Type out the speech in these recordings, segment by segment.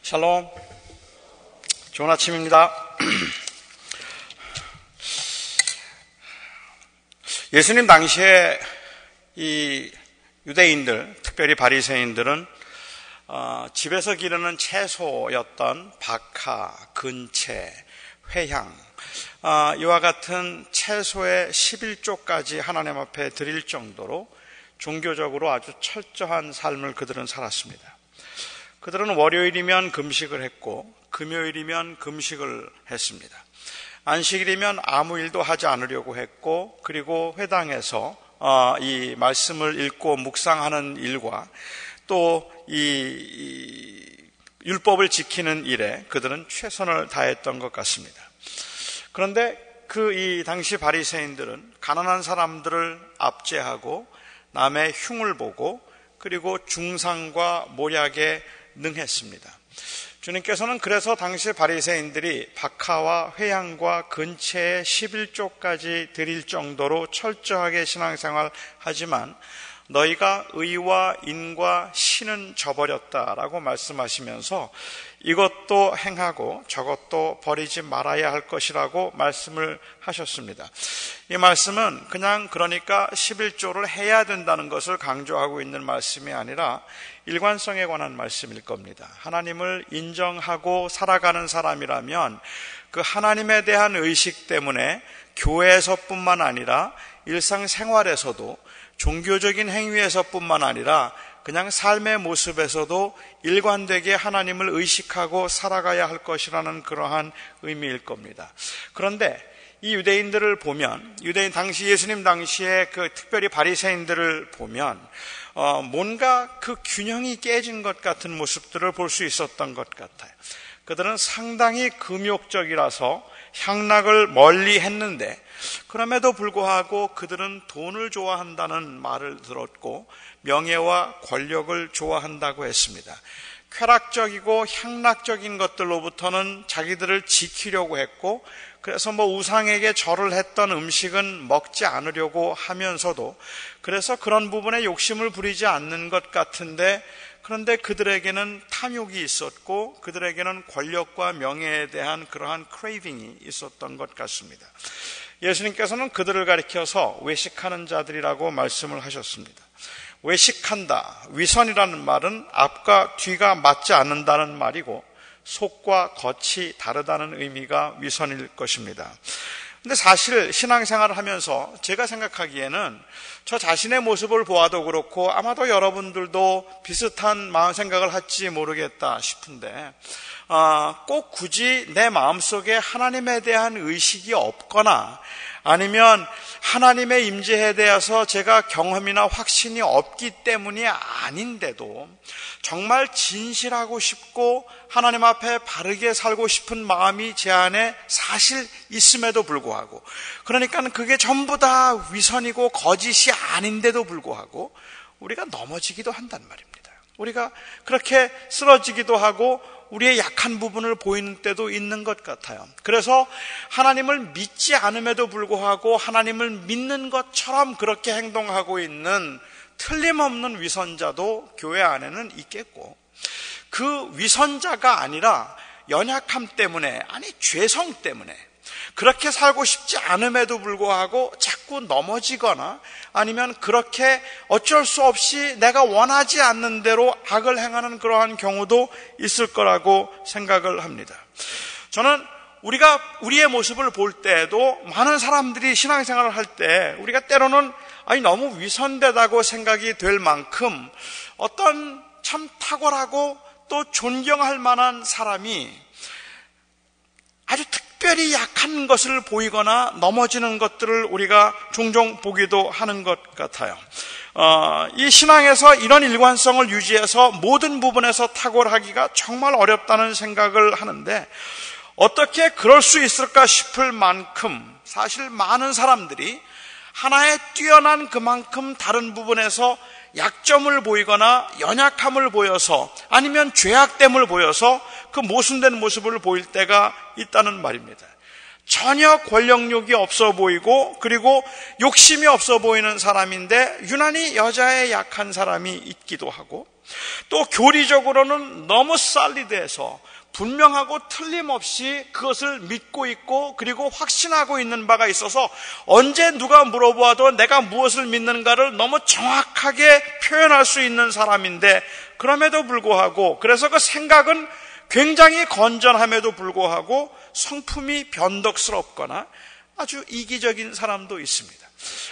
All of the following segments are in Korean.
샬롬, 좋은 아침입니다. 예수님 당시에 이 유대인들, 특별히 바리새인들은 집에서 기르는 채소였던 박하, 근채, 회향, 이와 같은 채소의 11조까지 하나님 앞에 드릴 정도로 종교적으로 아주 철저한 삶을 그들은 살았습니다. 그들은 월요일이면 금식을 했고 금요일이면 금식을 했습니다. 안식일이면 아무 일도 하지 않으려고 했고, 그리고 회당에서 이 말씀을 읽고 묵상하는 일과 또 이 율법을 지키는 일에 그들은 최선을 다했던 것 같습니다. 그런데 이 당시 바리새인들은 가난한 사람들을 압제하고 남의 흉을 보고 그리고 중상과 모략에 능했습니다. 주님께서는 그래서 당시 바리새인들이 박하와 회향과 근채의 11조까지 드릴 정도로 철저하게 신앙생활 하지만 너희가 의와 인과 신은 저버렸다라고 말씀하시면서 이것도 행하고 저것도 버리지 말아야 할 것이라고 말씀을 하셨습니다. 이 말씀은 그러니까 11조를 해야 된다는 것을 강조하고 있는 말씀이 아니라 일관성에 관한 말씀일 겁니다. 하나님을 인정하고 살아가는 사람이라면 그 하나님에 대한 의식 때문에 교회에서뿐만 아니라 일상생활에서도 종교적인 행위에서뿐만 아니라 그냥 삶의 모습에서도 일관되게 하나님을 의식하고 살아가야 할 것이라는 그러한 의미일 겁니다. 그런데 이 유대인들을 보면, 당시 예수님 당시에 특별히 바리새인들을 보면 뭔가 그 균형이 깨진 것 같은 모습들을 볼 수 있었던 것 같아요. 그들은 상당히 금욕적이라서 향락을 멀리 했는데 그럼에도 불구하고 그들은 돈을 좋아한다는 말을 들었고 명예와 권력을 좋아한다고 했습니다. 쾌락적이고 향락적인 것들로부터는 자기들을 지키려고 했고, 그래서 우상에게 절을 했던 음식은 먹지 않으려고 하면서도 그래서 그런 부분에 욕심을 부리지 않는 것 같은데, 그런데 그들에게는 탐욕이 있었고 그들에게는 권력과 명예에 대한 그러한 크레이빙이 있었던 것 같습니다. 예수님께서는 그들을 가리켜서 외식하는 자들이라고 말씀을 하셨습니다. 외식한다, 위선이라는 말은 앞과 뒤가 맞지 않는다는 말이고 속과 겉이 다르다는 의미가 위선일 것입니다. 근데 사실 신앙생활을 하면서 제가 생각하기에는 저 자신의 모습을 보아도 그렇고 아마도 여러분들도 비슷한 마음 생각을 할지 모르겠다 싶은데 꼭 굳이 내 마음속에 하나님에 대한 의식이 없거나 아니면 하나님의 임재에 대해서 제가 경험이나 확신이 없기 때문이 아닌데도 정말 진실하고 싶고 하나님 앞에 바르게 살고 싶은 마음이 제 안에 사실 있음에도 불구하고, 그러니까 그게 전부 다 위선이고 거짓이 아닌데도 불구하고 우리가 넘어지기도 한단 말입니다. 우리가 그렇게 쓰러지기도 하고 우리의 약한 부분을 보이는 때도 있는 것 같아요. 그래서 하나님을 믿지 않음에도 불구하고 하나님을 믿는 것처럼 그렇게 행동하고 있는 틀림없는 위선자도 교회 안에는 있겠고, 그 위선자가 아니라 연약함 때문에, 아니 죄성 때문에 그렇게 살고 싶지 않음에도 불구하고 자꾸 넘어지거나 아니면 그렇게 어쩔 수 없이 내가 원하지 않는 대로 악을 행하는 그러한 경우도 있을 거라고 생각을 합니다. 저는 우리가 우리의 모습을 볼 때에도 많은 사람들이 신앙생활을 할 때 우리가 때로는 너무 위선되다고 생각이 될 만큼 어떤 참 탁월하고 또 존경할 만한 사람이 아주 특별히 약한 것을 보이거나 넘어지는 것들을 우리가 종종 보기도 하는 것 같아요. 이 신앙에서 이런 일관성을 유지해서 모든 부분에서 탁월하기가 정말 어렵다는 생각을 하는데, 어떻게 그럴 수 있을까 싶을 만큼 사실 많은 사람들이 하나의 뛰어난 그만큼 다른 부분에서 약점을 보이거나 연약함을 보여서 아니면 죄악됨을 보여서 그 모순된 모습을 보일 때가 있다는 말입니다. 전혀 권력욕이 없어 보이고 그리고 욕심이 없어 보이는 사람인데 유난히 여자에 약한 사람이 있기도 하고, 또 교리적으로는 너무 살리드해서 분명하고 틀림없이 그것을 믿고 있고 그리고 확신하고 있는 바가 있어서 언제 누가 물어보아도 내가 무엇을 믿는가를 너무 정확하게 표현할 수 있는 사람인데, 그럼에도 불구하고, 그래서 그 생각은 굉장히 건전함에도 불구하고 성품이 변덕스럽거나 아주 이기적인 사람도 있습니다.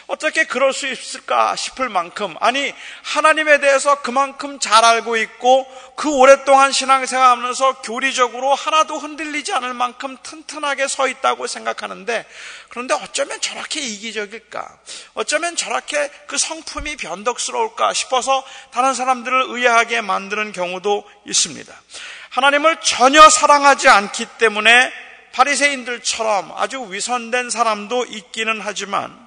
어떻게 그럴 수 있을까 싶을 만큼, 아니 하나님에 대해서 그만큼 잘 알고 있고 그 오랫동안 신앙생활하면서 교리적으로 하나도 흔들리지 않을 만큼 튼튼하게 서 있다고 생각하는데, 그런데 어쩌면 저렇게 이기적일까, 어쩌면 저렇게 그 성품이 변덕스러울까 싶어서 다른 사람들을 의아하게 만드는 경우도 있습니다. 하나님을 전혀 사랑하지 않기 때문에 바리새인들처럼 아주 위선된 사람도 있기는 하지만,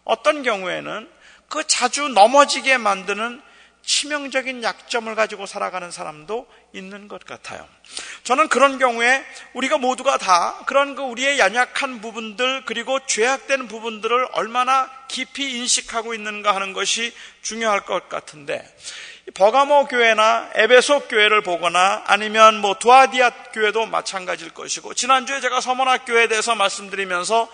어떤 경우에는 그 자주 넘어지게 만드는 치명적인 약점을 가지고 살아가는 사람도 있는 것 같아요. 저는 그런 경우에 우리가 모두가 다 그런 그 우리의 연약한 부분들 그리고 죄악된 부분들을 얼마나 깊이 인식하고 있는가 하는 것이 중요할 것 같은데, 버가모 교회나 에베소 교회를 보거나 아니면 두아디아 교회도 마찬가지일 것이고, 지난주에 제가 서머나 교회에 대해서 말씀드리면서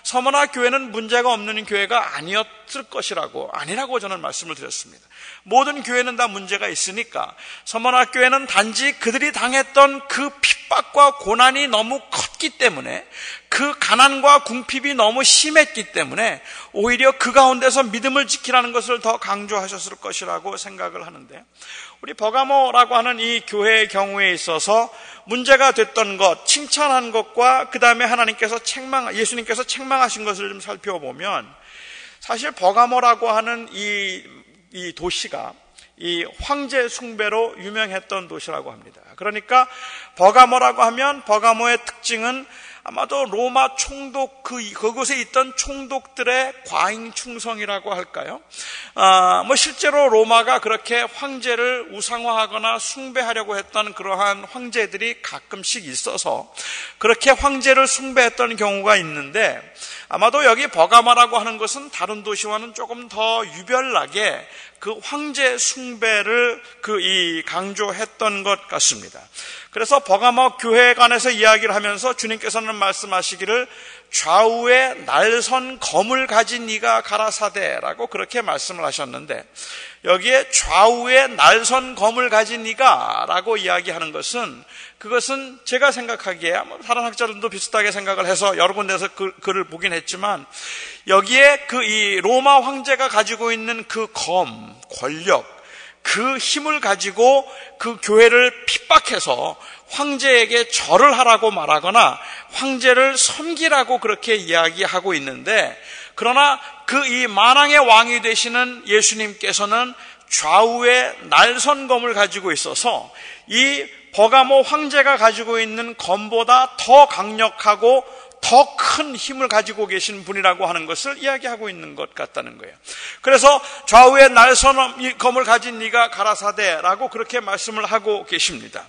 서머나 교회는 문제가 없는 교회가 아니었을 것이라고, 아니라고 저는 말씀을 드렸습니다. 모든 교회는 다 문제가 있으니까 서머나 교회는 단지 그들이 당했던 그 핍박과 고난이 너무 컸기 때문에, 그 가난과 궁핍이 너무 심했기 때문에 오히려 그 가운데서 믿음을 지키라는 것을 더 강조하셨을 것이라고 생각을 하는데, 우리 버가모라고 하는 이 교회의 경우에 있어서 문제가 됐던 것, 칭찬한 것과 그 다음에 예수님께서 책망하신 것을 좀 살펴보면, 사실 버가모라고 하는 이 도시가 이 황제 숭배로 유명했던 도시라고 합니다. 그러니까 버가모라고 하면 버가모의 특징은 아마도 로마 총독, 그곳에 있던 총독들의 과잉 충성이라고 할까요? 실제로 로마가 그렇게 황제를 우상화하거나 숭배하려고 했던 그러한 황제들이 가끔씩 있어서 그렇게 황제를 숭배했던 경우가 있는데, 아마도 여기 버가모라고 하는 것은 다른 도시와는 조금 더 유별나게 그 황제 숭배를 강조했던 것 같습니다. 그래서 버가모 교회관에서 이야기를 하면서 주님께서는 말씀하시기를 좌우에 날선 검을 가진 이가 가라사대라고 그렇게 말씀을 하셨는데, 여기에 좌우에 날선 검을 가진 이가 라고 이야기하는 것은, 그것은 제가 생각하기에 다른 학자들도 비슷하게 생각을 해서 여러 군데서 글을 보긴 했지만, 여기에 이 로마 황제가 가지고 있는 그 검, 권력, 그 힘을 가지고 그 교회를 핍박해서 황제에게 절을 하라고 말하거나 황제를 섬기라고 그렇게 이야기하고 있는데, 그러나 이 만왕의 왕이 되시는 예수님께서는 좌우에 날선검을 가지고 있어서 이 버가모 황제가 가지고 있는 검보다 더 강력하고 더 큰 힘을 가지고 계신 분이라고 하는 것을 이야기하고 있는 것 같다는 거예요. 그래서 좌우에 날선검을 가진 네가 가라사대라고 그렇게 말씀을 하고 계십니다.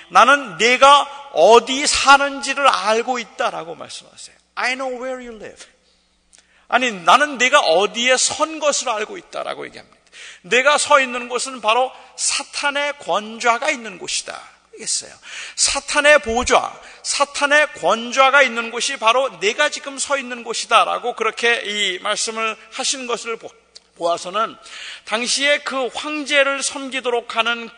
나는 네가 어디 사는지를 알고 있다라고 말씀하세요. I know where you live. 아니, 나는 네가 어디에 선 것을 알고 있다라고 얘기합니다. 내가 서 있는 곳은 바로 사탄의 권좌가 있는 곳이다. 알겠어요. 사탄의 보좌, 사탄의 권좌가 있는 곳이 바로 내가 지금 서 있는 곳이다라고 그렇게 이 말씀을 하신 것을 보아서는, 당시에 그 황제를 섬기도록 하는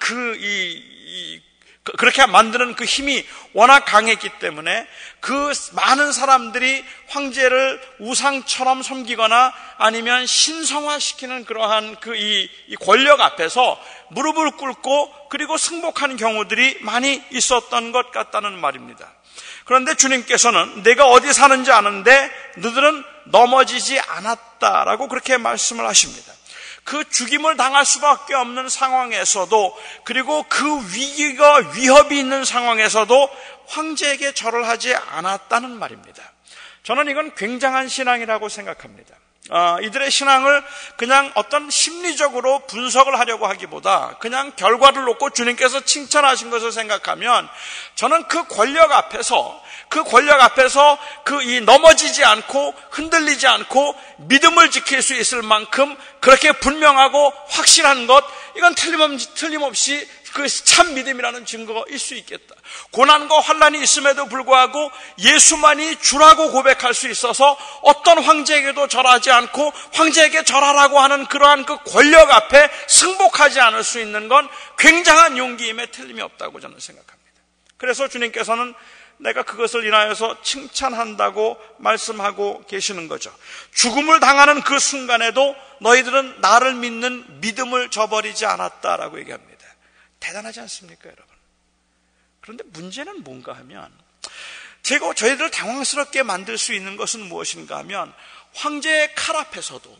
그렇게 만드는 그 힘이 워낙 강했기 때문에 그 많은 사람들이 황제를 우상처럼 섬기거나 아니면 신성화시키는 그러한 이 권력 앞에서 무릎을 꿇고 그리고 승복하는 경우들이 많이 있었던 것 같다는 말입니다. 그런데 주님께서는 내가 어디 사는지 아는데 너희들은 넘어지지 않았다라고 그렇게 말씀을 하십니다. 그 죽임을 당할 수밖에 없는 상황에서도, 그리고 그 위협이 있는 상황에서도 황제에게 절을 하지 않았다는 말입니다. 저는 이건 굉장한 신앙이라고 생각합니다. 이들의 신앙을 그냥 어떤 심리적으로 분석을 하려고 하기보다 그냥 결과를 놓고 주님께서 칭찬하신 것을 생각하면 저는 그 권력 앞에서 넘어지지 않고 흔들리지 않고 믿음을 지킬 수 있을 만큼 그렇게 분명하고 확실한 것, 이건 틀림없이 그 참 믿음이라는 증거일 수 있겠다. 고난과 환난이 있음에도 불구하고 예수만이 주라고 고백할 수 있어서 어떤 황제에게도 절하지 않고 황제에게 절하라고 하는 그러한 그 권력 앞에 승복하지 않을 수 있는 건 굉장한 용기임에 틀림이 없다고 저는 생각합니다. 그래서 주님께서는 내가 그것을 인하여서 칭찬한다고 말씀하고 계시는 거죠. 죽음을 당하는 그 순간에도 너희들은 나를 믿는 믿음을 저버리지 않았다라고 얘기합니다. 대단하지 않습니까, 여러분? 그런데 문제는 뭔가 하면 저희들을 당황스럽게 만들 수 있는 것은 무엇인가 하면 황제의 칼 앞에서도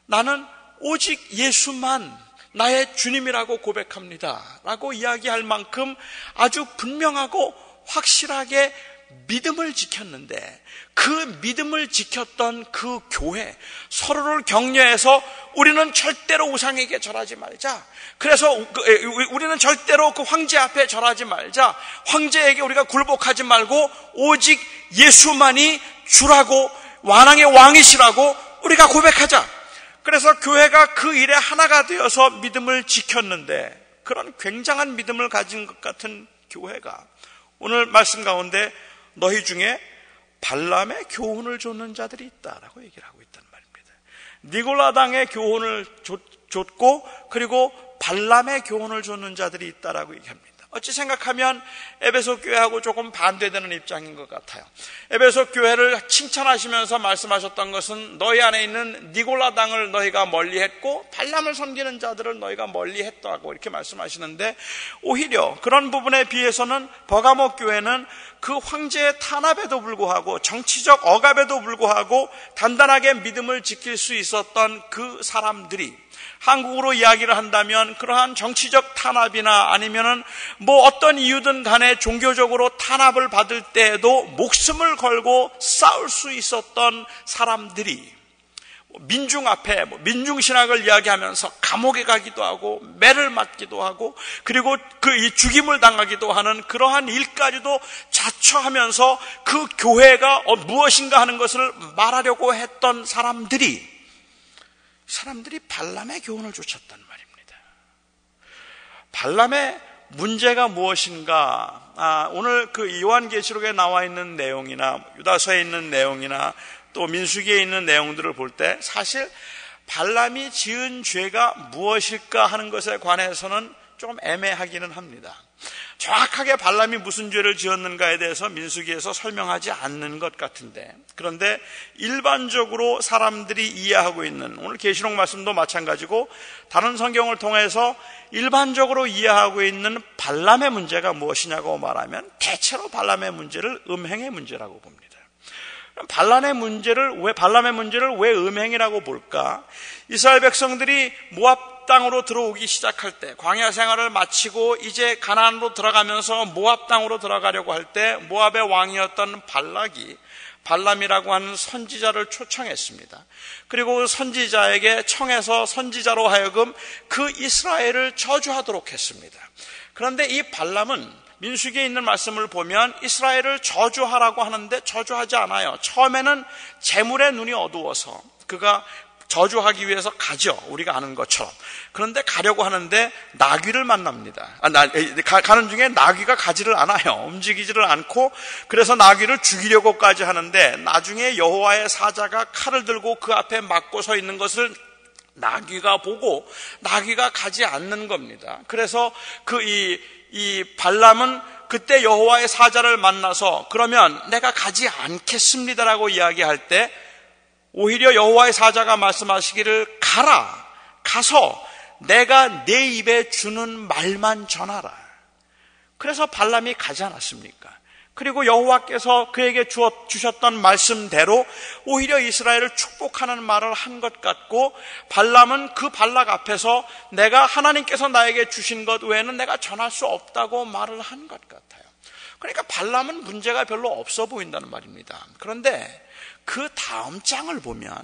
나는 오직 예수만 나의 주님이라고 고백합니다 라고 이야기할 만큼 아주 분명하고 확실하게 믿음을 지켰는데 그 믿음을 지켰던 그 교회, 서로를 격려해서 우리는 절대로 우상에게 절하지 말자. 그래서 우리는 절대로 그 황제 앞에 절하지 말자. 황제에게 우리가 굴복하지 말고 오직 예수만이 주라고, 왕의 왕이시라고 우리가 고백하자. 그래서 교회가 그 일에 하나가 되어서 믿음을 지켰는데 그런 굉장한 믿음을 가진 것 같은 교회가 오늘 말씀 가운데 너희 중에 발람의 교훈을 줬는 자들이 있다라고 얘기를 하고 있단 말입니다. 니골라당의 교훈을 줬고 그리고 발람의 교훈을 줬는 자들이 있다라고 얘기합니다. 어찌 생각하면 에베소 교회하고 조금 반대되는 입장인 것 같아요. 에베소 교회를 칭찬하시면서 말씀하셨던 것은 너희 안에 있는 니골라당을 너희가 멀리했고 발람을 섬기는 자들을 너희가 멀리했다고 이렇게 말씀하시는데 오히려 그런 부분에 비해서는 버가모 교회는 그 황제의 탄압에도 불구하고 정치적 억압에도 불구하고 단단하게 믿음을 지킬 수 있었던 그 사람들이 한국으로 이야기를 한다면 그러한 정치적 탄압이나 아니면은 뭐 어떤 이유든 간에 종교적으로 탄압을 받을 때에도 목숨을 걸고 싸울 수 있었던 사람들이 민중 앞에 민중신학을 이야기하면서 감옥에 가기도 하고 매를 맞기도 하고 그리고 이 죽임을 당하기도 하는 그러한 일까지도 자처하면서 그 교회가 무엇인가 하는 것을 말하려고 했던 사람들이 발람의 교훈을 쫓았단 말입니다. 발람의 문제가 무엇인가? 오늘 그 요한계시록에 나와 있는 내용이나 유다서에 있는 내용이나 또 민수기에 있는 내용들을 볼 때 사실 발람이 지은 죄가 무엇일까 하는 것에 관해서는 좀 애매하기는 합니다. 정확하게 발람이 무슨 죄를 지었는가에 대해서 민수기에서 설명하지 않는 것 같은데 그런데 일반적으로 사람들이 이해하고 있는 오늘 계시록 말씀도 마찬가지고 다른 성경을 통해서 일반적으로 이해하고 있는 발람의 문제가 무엇이냐고 말하면 대체로 발람의 문제를 음행의 문제라고 봅니다. 발람의 문제를 왜 음행이라고 볼까? 이스라엘 백성들이 모압 땅으로 들어오기 시작할 때 광야 생활을 마치고 이제 가나안으로 들어가면서 모압 땅으로 들어가려고 할 때 모압의 왕이었던 발람이라고 하는 선지자를 초청했습니다. 그리고 선지자에게 청해서 선지자로 하여금 그 이스라엘을 저주하도록 했습니다. 그런데 이 발람은 민수기에 있는 말씀을 보면 이스라엘을 저주하라고 하는데 저주하지 않아요. 처음에는 재물의 눈이 어두워서 그가 저주하기 위해서 가죠. 우리가 아는 것처럼. 그런데 가려고 하는데 나귀를 만납니다. 가는 중에 나귀가 가지를 않아요. 움직이지를 않고 그래서 나귀를 죽이려고까지 하는데 나중에 여호와의 사자가 칼을 들고 그 앞에 막고 서 있는 것을 나귀가 보고 나귀가 가지 않는 겁니다. 그래서 이 발람은 그때 여호와의 사자를 만나서 그러면 내가 가지 않겠습니다라고 이야기할 때 오히려 여호와의 사자가 말씀하시기를 가서 내가 내 입에 주는 말만 전하라. 그래서 발람이 가지 않았습니까? 그리고 여호와께서 그에게 주셨던 말씀대로 오히려 이스라엘을 축복하는 말을 한 것 같고 발람은 그 발락 앞에서 내가 하나님께서 나에게 주신 것 외에는 내가 전할 수 없다고 말을 한 것 같아요. 그러니까 발람은 문제가 별로 없어 보인다는 말입니다. 그런데 그 다음 장을 보면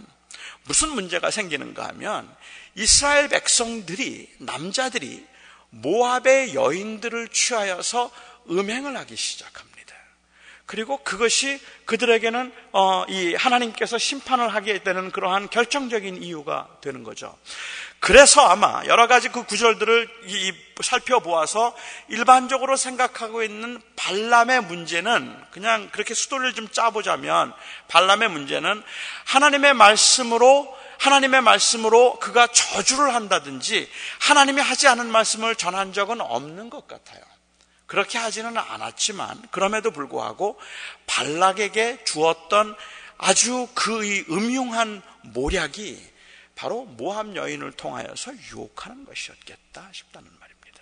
무슨 문제가 생기는가 하면 이스라엘 백성들이, 남자들이 모압의 여인들을 취하여서 음행을 하기 시작합니다. 그리고 그것이 그들에게는 이 하나님께서 심판을 하게 되는 그러한 결정적인 이유가 되는 거죠. 그래서 아마 여러 가지 그 구절들을 살펴보아서 일반적으로 생각하고 있는 발람의 문제는, 그냥 그렇게 수도를 좀 짜보자면 발람의 문제는 하나님의 말씀으로 그가 저주를 한다든지 하나님이 하지 않은 말씀을 전한 적은 없는 것 같아요. 그렇게 하지는 않았지만 그럼에도 불구하고 발락에게 주었던 아주 그 음흉한 모략이 바로 모압 여인을 통하여서 유혹하는 것이었겠다 싶다는 말입니다.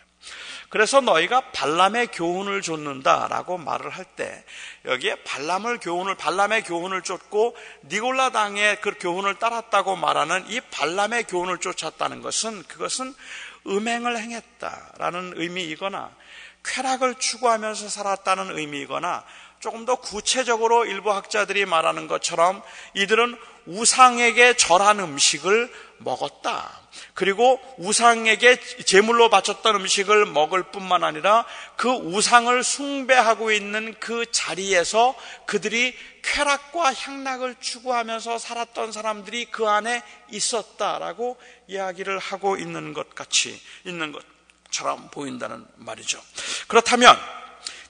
그래서 너희가 발람의 교훈을 좇는다라고 말을 할 때 여기에 발람의 교훈을 쫓고 니골라 당의 그 교훈을 따랐다고 말하는 이 발람의 교훈을 쫓았다는 것은, 그것은 음행을 행했다라는 의미이거나 쾌락을 추구하면서 살았다는 의미이거나, 조금 더 구체적으로 일부 학자들이 말하는 것처럼 이들은 우상에게 절한 음식을 먹었다. 그리고 우상에게 제물로 바쳤던 음식을 먹을 뿐만 아니라 그 우상을 숭배하고 있는 그 자리에서 그들이 쾌락과 향락을 추구하면서 살았던 사람들이 그 안에 있었다라고 이야기를 하고 있는 것 같이, 있는 것처럼 보인다는 말이죠. 그렇다면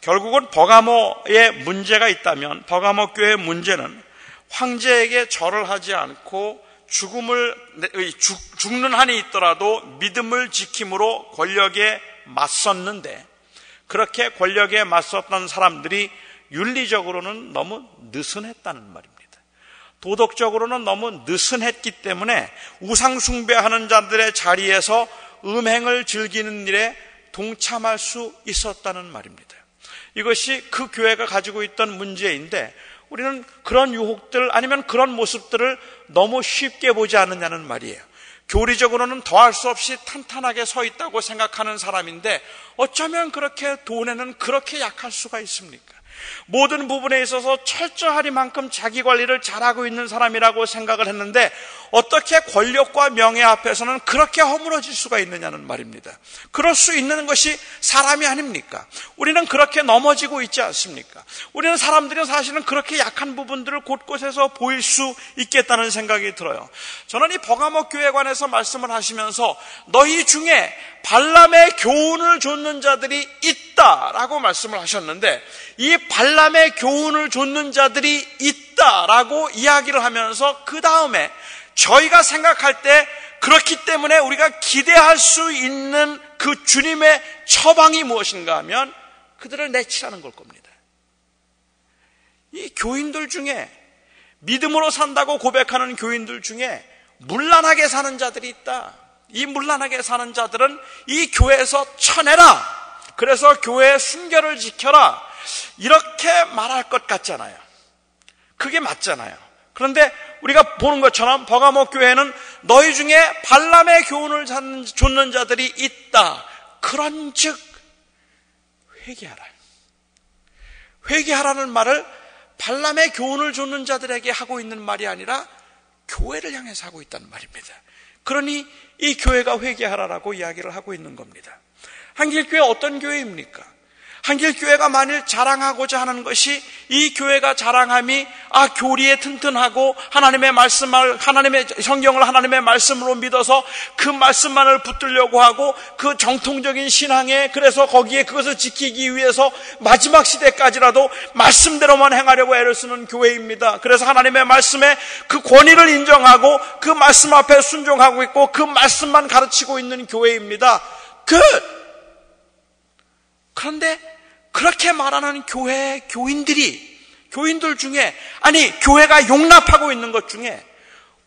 결국은 버가모에 문제가 있다면 버가모 교회의 문제는 황제에게 절을 하지 않고 죽는 한이 있더라도 믿음을 지킴으로 권력에 맞섰는데, 그렇게 권력에 맞섰던 사람들이 윤리적으로는 너무 느슨했다는 말입니다. 도덕적으로는 너무 느슨했기 때문에 우상 숭배하는 자들의 자리에서 음행을 즐기는 일에 동참할 수 있었다는 말입니다. 이것이 그 교회가 가지고 있던 문제인데, 우리는 그런 유혹들 아니면 그런 모습들을 너무 쉽게 보지 않느냐는 말이에요. 교리적으로는 더할 수 없이 탄탄하게 서 있다고 생각하는 사람인데 어쩌면 그렇게 돈에는 그렇게 약할 수가 있습니까? 모든 부분에 있어서 철저하리만큼 자기 관리를 잘하고 있는 사람이라고 생각을 했는데 어떻게 권력과 명예 앞에서는 그렇게 허물어질 수가 있느냐는 말입니다. 그럴 수 있는 것이 사람이 아닙니까? 우리는 그렇게 넘어지고 있지 않습니까? 우리는 사람들이 사실은 그렇게 약한 부분들을 곳곳에서 보일 수 있겠다는 생각이 들어요. 저는 이 버가모 교회에 관해서 말씀을 하시면서 너희 중에 발람의 교훈을 좇는 자들이 있다라고 말씀을 하셨는데, 이 발람의 교훈을 좇는 자들이 있다라고 이야기를 하면서 그 다음에 저희가 생각할 때 그렇기 때문에 우리가 기대할 수 있는 그 주님의 처방이 무엇인가 하면 그들을 내치라는 걸 겁니다. 이 교인들 중에, 믿음으로 산다고 고백하는 교인들 중에 문란하게 사는 자들이 있다. 이 문란하게 사는 자들은 이 교회에서 쳐내라, 그래서 교회의 순결을 지켜라, 이렇게 말할 것 같잖아요. 그게 맞잖아요. 그런데 우리가 보는 것처럼 버가모 교회는 너희 중에 발람의 교훈을 좇는 자들이 있다. 그런즉 회개하라. 회개하라는 말을 발람의 교훈을 좇는 자들에게 하고 있는 말이 아니라 교회를 향해서 하고 있다는 말입니다. 그러니 이 교회가 회개하라라고 이야기를 하고 있는 겁니다. 한길교회 어떤 교회입니까? 한길교회가 만일 자랑하고자 하는 것이, 이 교회가 자랑함이 교리에 튼튼하고 하나님의 성경을 하나님의 말씀으로 믿어서 그 말씀만을 붙들려고 하고 그 정통적인 신앙에, 그래서 거기에 그것을 지키기 위해서 마지막 시대까지라도 말씀대로만 행하려고 애를 쓰는 교회입니다. 그래서 하나님의 말씀에 그 권위를 인정하고 그 말씀 앞에 순종하고 있고 그 말씀만 가르치고 있는 교회입니다. 그런데 그렇게 말하는 교인들 중에, 교회가 용납하고 있는 것 중에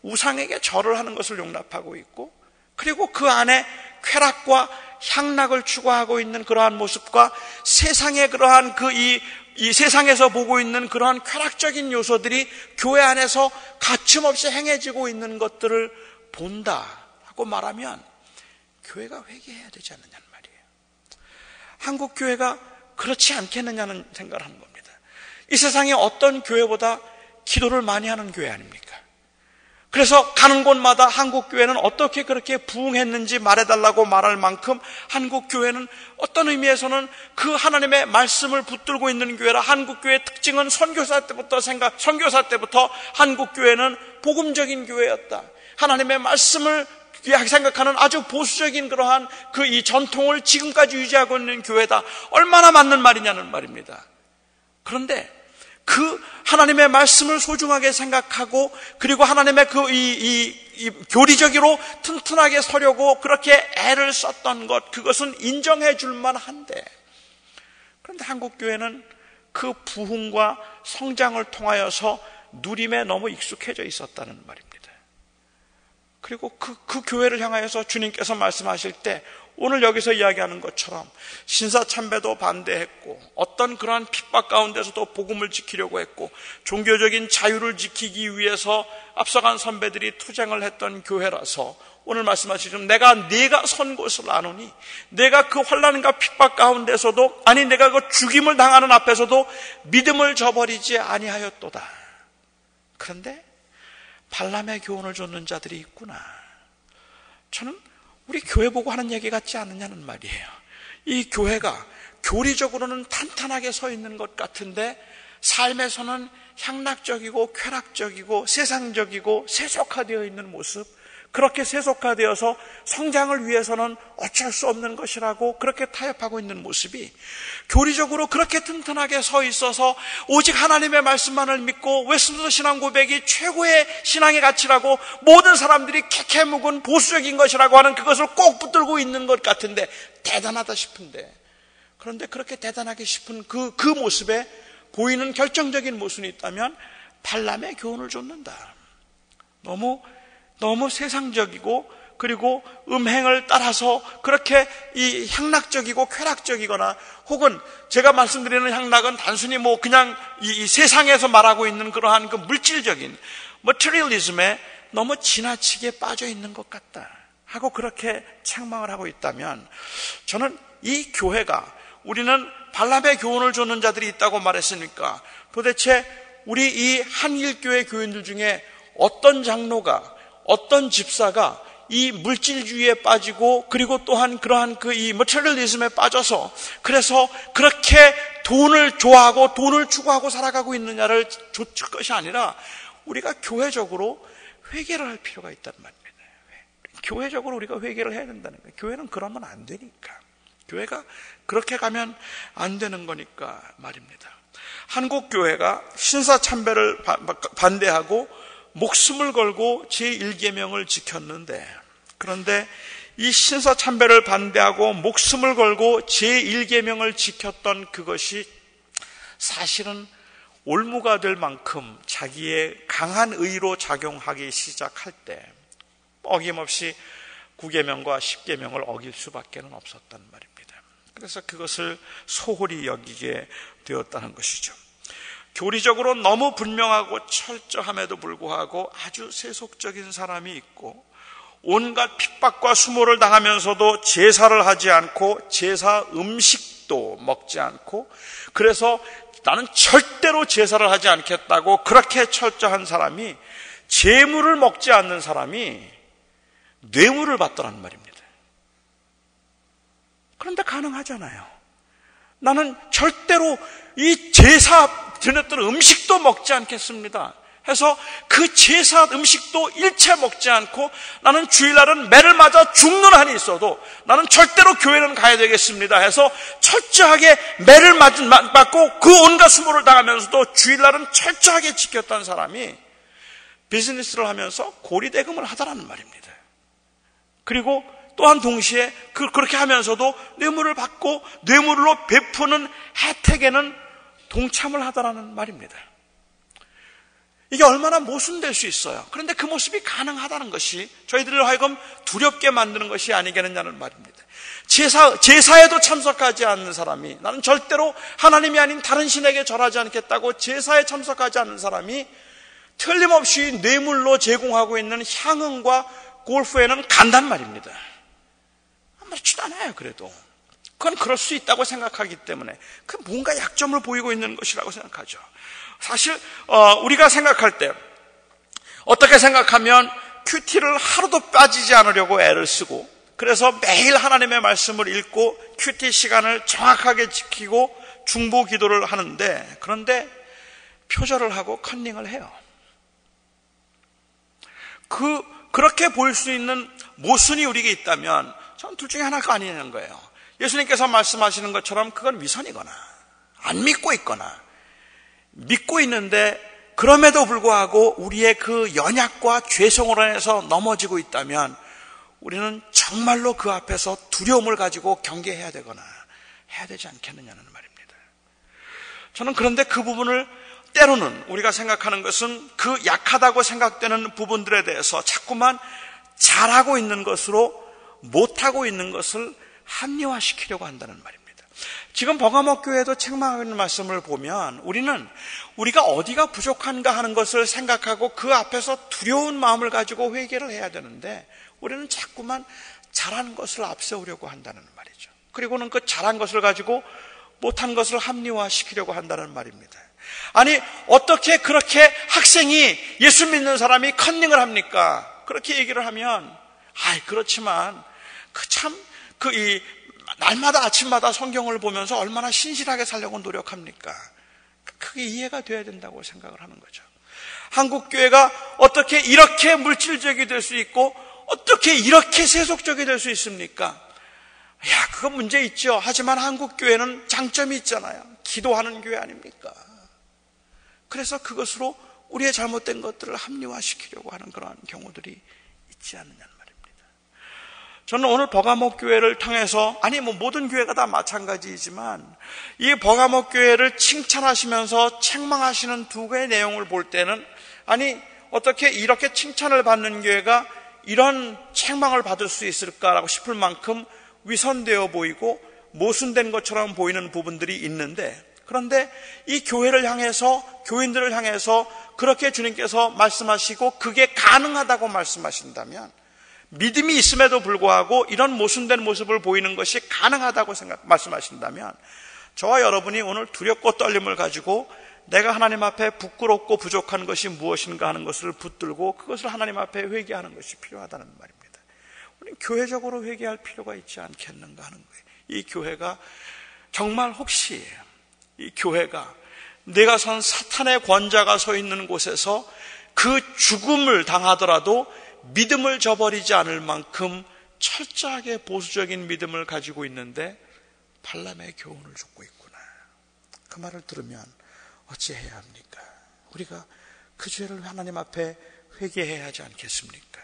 우상에게 절을 하는 것을 용납하고 있고, 그리고 그 안에 쾌락과 향락을 추구하고 있는 그러한 모습과 세상의 그러한 이 세상에서 보고 있는 그러한 쾌락적인 요소들이 교회 안에서 가춤없이 행해지고 있는 것들을 본다라고 말하면 교회가 회개해야 되지 않느냐는 말이에요. 한국 교회가 그렇지 않겠느냐는 생각을 하는 겁니다. 이 세상에 어떤 교회보다 기도를 많이 하는 교회 아닙니까? 그래서 가는 곳마다 한국교회는 어떻게 그렇게 부흥했는지 말해달라고 말할 만큼 한국교회는 어떤 의미에서는 그 하나님의 말씀을 붙들고 있는 교회라. 한국교회의 특징은 선교사 때부터 한국교회는 복음적인 교회였다. 하나님의 말씀을 생각하는 아주 보수적인 그러한 이 전통을 지금까지 유지하고 있는 교회다. 얼마나 맞는 말이냐는 말입니다. 그런데 그 하나님의 말씀을 소중하게 생각하고 그리고 하나님의 교리적으로 튼튼하게 서려고 그렇게 애를 썼던 그것은 인정해 줄 만한데, 그런데 한국교회는 그 부흥과 성장을 통하여서 누림에 너무 익숙해져 있었다는 말입니다. 그리고 그 교회를 향하여서 주님께서 말씀하실 때 오늘 여기서 이야기하는 것처럼 신사참배도 반대했고 어떤 그러한 핍박 가운데서도 복음을 지키려고 했고 종교적인 자유를 지키기 위해서 앞서간 선배들이 투쟁을 했던 교회라서 오늘 말씀하시지만 내가 네가 선 곳을 아노니 내가 그 환난과 핍박 가운데서도 내가 그 죽임을 당하는 앞에서도 믿음을 저버리지 아니하였도다. 그런데 발람의 교훈을 줬는 자들이 있구나. 저는 우리 교회 보고 하는 얘기 같지 않느냐는 말이에요. 이 교회가 교리적으로는 탄탄하게 서 있는 것 같은데 삶에서는 향락적이고 쾌락적이고 세상적이고 세속화되어 있는 모습, 그렇게 세속화되어서 성장을 위해서는 어쩔 수 없는 것이라고 그렇게 타협하고 있는 모습이 교리적으로 그렇게 튼튼하게 서 있어서 오직 하나님의 말씀만을 믿고 웨스트민스터 신앙 고백이 최고의 신앙의 가치라고 모든 사람들이 캐캐묵은 보수적인 것이라고 하는 그것을 꼭 붙들고 있는 것 같은데 대단하다 싶은데, 그런데 그렇게 대단하게 싶은 그 모습에 보이는 결정적인 모순이 있다면 발람의 교훈을 줬는다. 너무 세상적이고 그리고 음행을 따라서 그렇게 이 향락적이고 쾌락적이거나 혹은 제가 말씀드리는 향락은 단순히 그냥 이 세상에서 말하고 있는 그러한 그 물질적인 머티리얼리즘에 너무 지나치게 빠져 있는 것 같다 하고 그렇게 책망을 하고 있다면, 저는 이 교회가 우리는 발람의 교훈을 줬는 자들이 있다고 말했으니까 도대체 우리 이 한일교회 교인들 중에 어떤 장로가 어떤 집사가 이 물질주의에 빠지고 그리고 또한 그러한 이 머티리얼리즘에 빠져서 그래서 그렇게 돈을 좋아하고 돈을 추구하고 살아가고 있느냐를 줄 것이 아니라 우리가 교회적으로 회개를 할 필요가 있다는 말입니다. 교회적으로 우리가 회개를 해야 된다는 거예요. 교회는 그러면 안 되니까. 교회가 그렇게 가면 안 되는 거니까 말입니다. 한국 교회가 신사참배를 반대하고 목숨을 걸고 제1계명을 지켰는데, 그런데 이 신사참배를 반대하고 목숨을 걸고 제1계명을 지켰던 그것이 사실은 올무가 될 만큼 자기의 강한 의로 작용하기 시작할 때 어김없이 9계명과 10계명을 어길 수밖에 없었단 말입니다. 그래서 그것을 소홀히 여기게 되었다는 것이죠. 교리적으로 너무 분명하고 철저함에도 불구하고 아주 세속적인 사람이 있고 온갖 핍박과 수모를 당하면서도 제사를 하지 않고 제사 음식도 먹지 않고 그래서 나는 절대로 제사를 하지 않겠다고 그렇게 철저한 사람이 제물을 먹지 않는 사람이 뇌물을 받더란 말입니다. 그런데 가능하잖아요. 나는 절대로 이 제사 드렸던 음식도 먹지 않겠습니다 해서 그 제사 음식도 일체 먹지 않고 나는 주일날은 매를 맞아 죽는 한이 있어도 나는 절대로 교회는 가야 되겠습니다 해서 철저하게 매를 맞고 그 온갖 수모를 당하면서도 주일날은 철저하게 지켰던 사람이 비즈니스를 하면서 고리대금을 하더라는 말입니다. 그리고 또한 동시에 그렇게 하면서도 뇌물을 받고 뇌물로 베푸는 혜택에는 동참을 하더라는 말입니다. 이게 얼마나 모순될 수 있어요. 그런데 그 모습이 가능하다는 것이 저희들을 하여금 두렵게 만드는 것이 아니겠느냐는 말입니다. 제사에도 참석하지 않는 사람이 나는 절대로 하나님이 아닌 다른 신에게 절하지 않겠다고 제사에 참석하지 않는 사람이 틀림없이 뇌물로 제공하고 있는 향응과 골프에는 간단 말입니다. 아무렇지도 않아요. 그래도 그건 그럴 수 있다고 생각하기 때문에 그 뭔가 약점을 보이고 있는 것이라고 생각하죠. 사실 우리가 생각할 때 어떻게 생각하면 큐티를 하루도 빠지지 않으려고 애를 쓰고, 그래서 매일 하나님의 말씀을 읽고 큐티 시간을 정확하게 지키고 중보 기도를 하는데, 그런데 표절을 하고 컨닝을 해요. 그렇게 보일 수 있는 모순이 우리에게 있다면 저는 둘 중에 하나가 아니냐는 거예요. 예수님께서 말씀하시는 것처럼 그건 위선이거나 안 믿고 있거나, 믿고 있는데 그럼에도 불구하고 우리의 그 연약과 죄성으로 인해서 넘어지고 있다면 우리는 정말로 그 앞에서 두려움을 가지고 경계해야 되거나 해야 되지 않겠느냐는 말입니다. 저는 그런데 그 부분을 때로는 우리가 생각하는 것은 그 약하다고 생각되는 부분들에 대해서 자꾸만 잘하고 있는 것으로 못하고 있는 것을 합리화시키려고 한다는 말입니다. 지금 버가모 교회도 책망하는 말씀을 보면 우리는 우리가 어디가 부족한가 하는 것을 생각하고 그 앞에서 두려운 마음을 가지고 회개를 해야 되는데, 우리는 자꾸만 잘한 것을 앞세우려고 한다는 말이죠. 그리고는 그 잘한 것을 가지고 못한 것을 합리화시키려고 한다는 말입니다. 아니, 어떻게 그렇게 학생이 예수 믿는 사람이 컨닝을 합니까? 그렇게 얘기를 하면, 그렇지만 날마다 아침마다 성경을 보면서 얼마나 신실하게 살려고 노력합니까? 그게 이해가 돼야 된다고 생각을 하는 거죠. 한국 교회가 어떻게 이렇게 물질적이 될 수 있고 어떻게 이렇게 세속적이 될 수 있습니까? 그건 문제 있죠. 하지만 한국 교회는 장점이 있잖아요. 기도하는 교회 아닙니까? 그래서 그것으로 우리의 잘못된 것들을 합리화시키려고 하는 그러한 경우들이 있지 않느냐는 말입니다. 저는 오늘 버가모 교회를 통해서, 모든 교회가 다 마찬가지이지만 이 버가모 교회를 칭찬하시면서 책망하시는 두 개의 내용을 볼 때는, 어떻게 이렇게 칭찬을 받는 교회가 이런 책망을 받을 수 있을까라고 싶을 만큼 위선되어 보이고 모순된 것처럼 보이는 부분들이 있는데, 그런데 이 교회를 향해서, 교인들을 향해서 그렇게 주님께서 말씀하시고 그게 가능하다고 말씀하신다면, 믿음이 있음에도 불구하고 이런 모순된 모습을 보이는 것이 가능하다고 말씀하신다면, 저와 여러분이 오늘 두렵고 떨림을 가지고 내가 하나님 앞에 부끄럽고 부족한 것이 무엇인가 하는 것을 붙들고 그것을 하나님 앞에 회개하는 것이 필요하다는 말입니다. 우리는 교회적으로 회개할 필요가 있지 않겠는가 하는 거예요. 이 교회가 정말 혹시 이 교회가 내가 선 사탄의 권자가 서 있는 곳에서 그 죽음을 당하더라도 믿음을 저버리지 않을 만큼 철저하게 보수적인 믿음을 가지고 있는데 발람의 교훈을 줍고 있구나. 그 말을 들으면 어찌해야 합니까? 우리가 그 죄를 하나님 앞에 회개해야 하지 않겠습니까?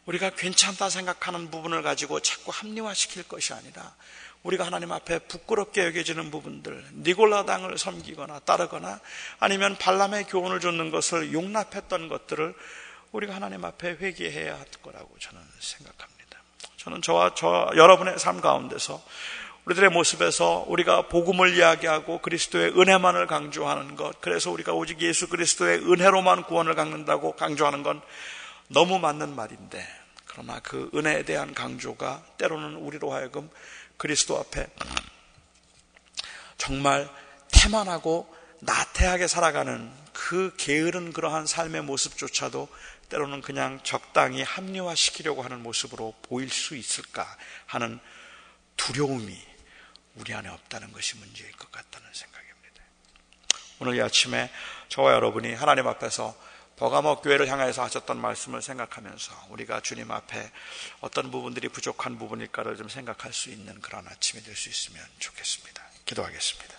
우리가 괜찮다 생각하는 부분을 가지고 자꾸 합리화시킬 것이 아니라 우리가 하나님 앞에 부끄럽게 여겨지는 부분들, 니골라당을 섬기거나 따르거나 아니면 발람의 교훈을 줬는 것을 용납했던 것들을 우리가 하나님 앞에 회개해야 할 거라고 저는 생각합니다. 저는 저와 여러분의 삶 가운데서 우리들의 모습에서 우리가 복음을 이야기하고 그리스도의 은혜만을 강조하는 것, 그래서 우리가 오직 예수 그리스도의 은혜로만 구원을 갖는다고 강조하는 건 너무 맞는 말인데, 그러나 그 은혜에 대한 강조가 때로는 우리로 하여금 그리스도 앞에 정말 태만하고 나태하게 살아가는 그 게으른 그러한 삶의 모습조차도 때로는 그냥 적당히 합리화시키려고 하는 모습으로 보일 수 있을까 하는 두려움이 우리 안에 없다는 것이 문제일 것 같다는 생각입니다. 오늘 이 아침에 저와 여러분이 하나님 앞에서 버가모 교회를 향해서 하셨던 말씀을 생각하면서 우리가 주님 앞에 어떤 부분들이 부족한 부분일까를 좀 생각할 수 있는 그런 아침이 될 수 있으면 좋겠습니다. 기도하겠습니다.